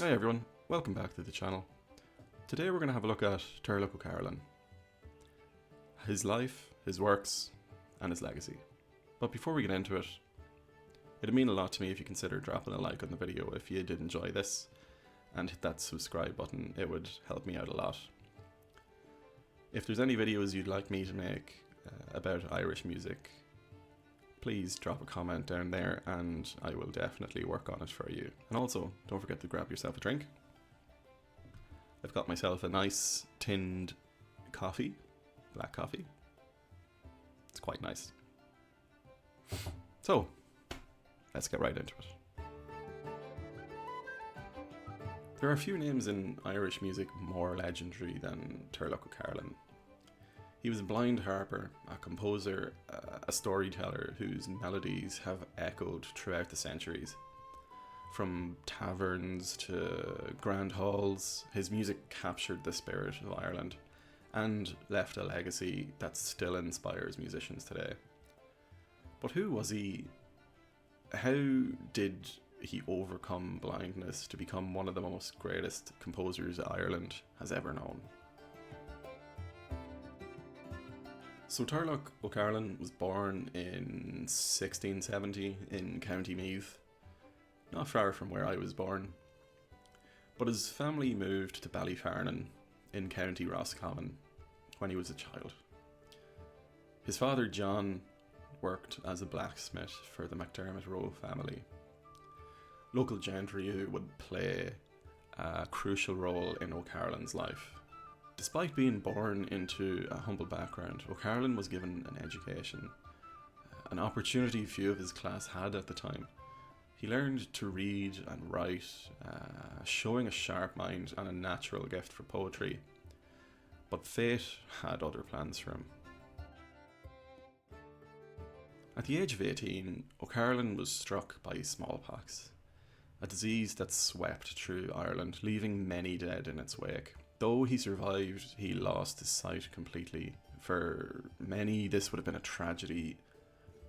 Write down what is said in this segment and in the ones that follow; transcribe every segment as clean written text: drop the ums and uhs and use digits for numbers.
Hi everyone, welcome back to the channel. Today we're going to have a look at Turlough O'Carolan, his life, his works, and his legacy. But before we get into it, it'd mean a lot to me if you consider dropping a like on the video if you did enjoy this, and hit that subscribe button. It would help me out a lot. If there's any videos you'd like me to make about Irish music, please drop a comment down there and I will definitely work on it for you. And also, don't forget to grab yourself a drink. I've got myself a nice tinned coffee, black coffee. It's quite nice. So, let's get right into it. There are few names in Irish music more legendary than Turlough O'Carolan. He was a blind harper, a composer, a storyteller whose melodies have echoed throughout the centuries. From taverns to grand halls, his music captured the spirit of Ireland and left a legacy that still inspires musicians today. But who was he? How did he overcome blindness to become one of the most greatest composers Ireland has ever known? So Turlough O'Carolan was born in 1670 in County Meath, not far from where I was born, but his family moved to Ballyfarnan in County Roscommon when he was a child. His father John worked as a blacksmith for the McDermott Rowe family. Local gentry who would play a crucial role in O'Carolan's life. Despite being born into a humble background, O'Carolan was given an education, an opportunity few of his class had at the time. He learned to read and write, showing a sharp mind and a natural gift for poetry. But fate had other plans for him. At the age of 18, O'Carolan was struck by smallpox, a disease that swept through Ireland, leaving many dead in its wake. Though he survived, he lost his sight completely. For many, this would have been a tragedy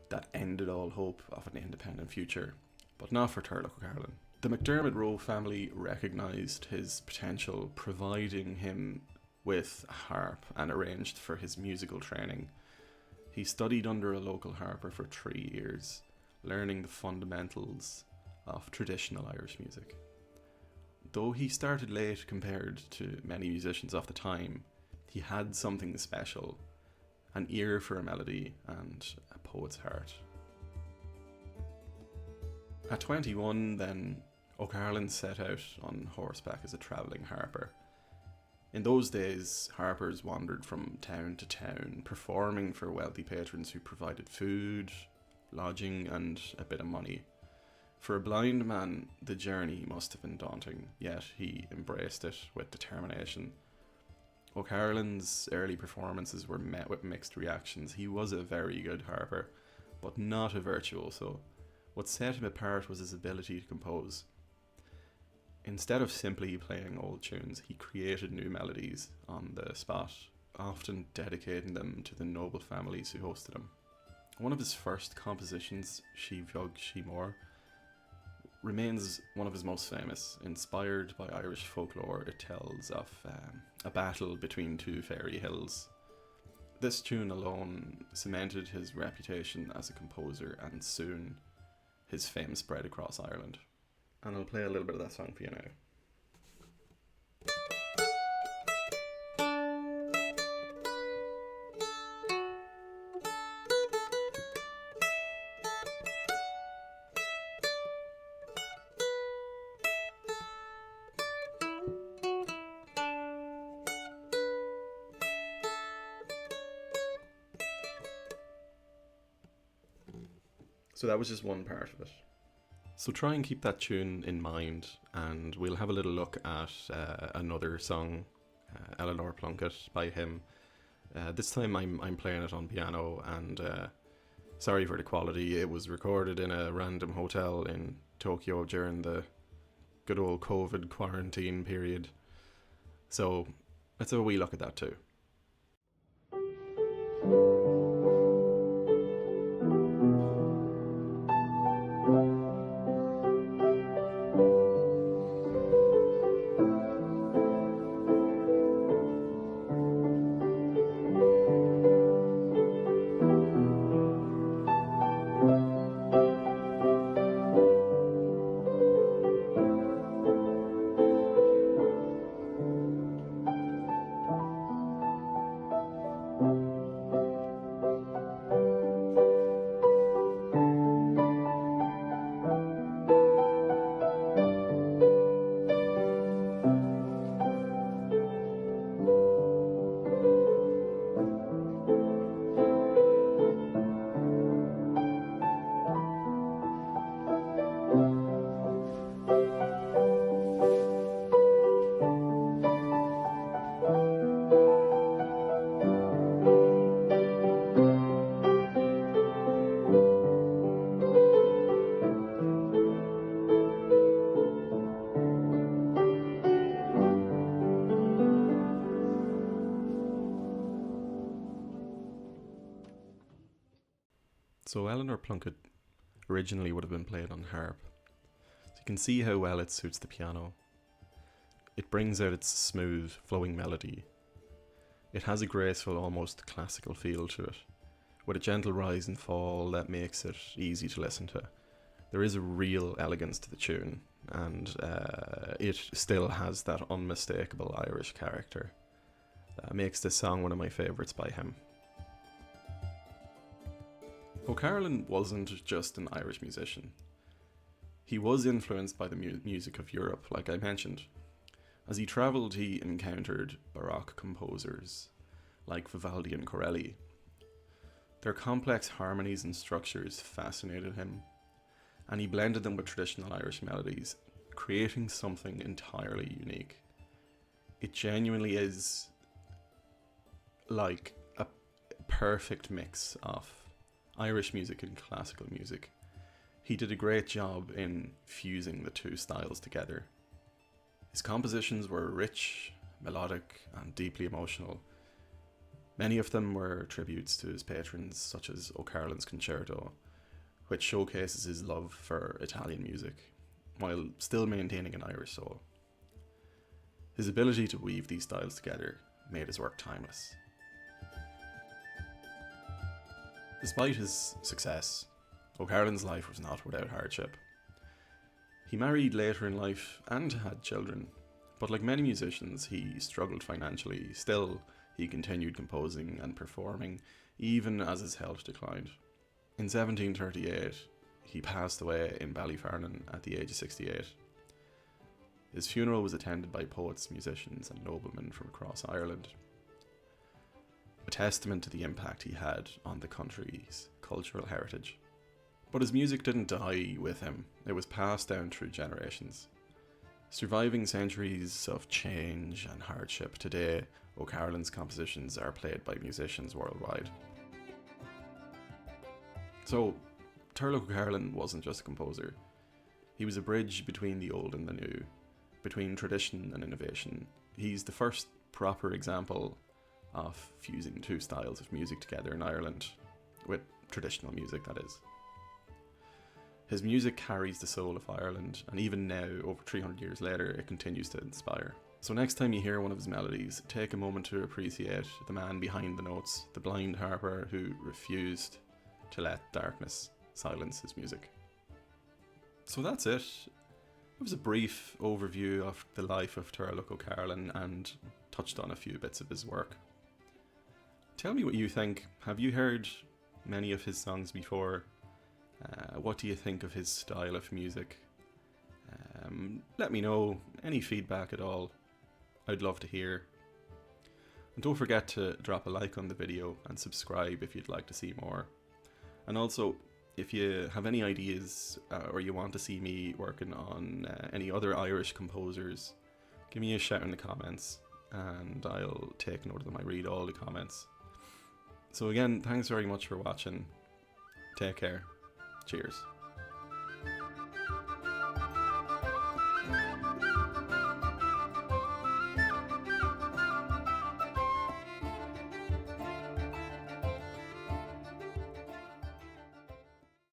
that ended all hope of an independent future, but not for Turlough O'Carolan. The McDermott Rowe family recognised his potential, providing him with a harp and arranged for his musical training. He studied under a local harper for 3 years, learning the fundamentals of traditional Irish music. Though he started late compared to many musicians of the time, he had something special, an ear for a melody and a poet's heart. At 21 then, O'Carolan set out on horseback as a travelling harper. In those days, harpers wandered from town to town, performing for wealthy patrons who provided food, lodging and a bit of money. For a blind man, the journey must have been daunting, yet he embraced it with determination. O'Carolan's early performances were met with mixed reactions. He was a very good harper, but not a virtuoso. What set him apart was his ability to compose. Instead of simply playing old tunes, he created new melodies on the spot, often dedicating them to the noble families who hosted him. One of his first compositions, Sí Bheag, Mhór, remains one of his most famous. Inspired by Irish folklore, it tells of a battle between two fairy hills. This tune alone cemented his reputation as a composer, and soon his fame spread across Ireland. And I'll play a little bit of that song for you now. So that was just one part of it. So try and keep that tune in mind, and we'll have a little look at another song, Eleanor Plunkett by him. This time I'm playing it on piano, and sorry for the quality. It was recorded in a random hotel in Tokyo during the good old COVID quarantine period. So let's have a wee look at that too. So Eleanor Plunkett originally would have been played on harp. So you can see how well it suits the piano. It brings out its smooth, flowing melody. It has a graceful, almost classical feel to it, with a gentle rise and fall that makes it easy to listen to. There is a real elegance to the tune, and it still has that unmistakable Irish character that makes this song one of my favourites by him. O'Carolan wasn't just an Irish musician. He was influenced by the music of Europe, like I mentioned. As he travelled, he encountered Baroque composers like Vivaldi and Corelli. Their complex harmonies and structures fascinated him, and he blended them with traditional Irish melodies, creating something entirely unique. It genuinely is like a perfect mix of Irish music and classical music. He did a great job in fusing the two styles together. His compositions were rich, melodic, and deeply emotional. Many of them were tributes to his patrons, such as O'Carolan's Concerto, which showcases his love for Italian music, while still maintaining an Irish soul. His ability to weave these styles together made his work timeless. Despite his success, O'Carolan's life was not without hardship. He married later in life and had children, but like many musicians, he struggled financially. Still, he continued composing and performing, even as his health declined. In 1738, he passed away in Ballyfernan at the age of 68. His funeral was attended by poets, musicians, and noblemen from across Ireland, a testament to the impact he had on the country's cultural heritage. But his music didn't die with him, it was passed down through generations. Surviving centuries of change and hardship, today O'Carolan's compositions are played by musicians worldwide. So, Turlough O'Carolan wasn't just a composer. He was a bridge between the old and the new, between tradition and innovation. He's the first proper example of fusing two styles of music together in Ireland, with traditional music, that is. His music carries the soul of Ireland, and even now, over 300 years later, it continues to inspire. So next time you hear one of his melodies, take a moment to appreciate the man behind the notes, the blind harper who refused to let darkness silence his music. So that's it. It was a brief overview of the life of Turlough O'Carolan and touched on a few bits of his work. Tell me what you think. Have you heard many of his songs before? What do you think of his style of music? Let me know. Any feedback at all, I'd love to hear. And don't forget to drop a like on the video and subscribe if you'd like to see more. And also, if you have any ideas or you want to see me working on any other Irish composers, give me a shout in the comments and I'll take note of them. I read all the comments. So again, thanks very much for watching. Take care. Cheers.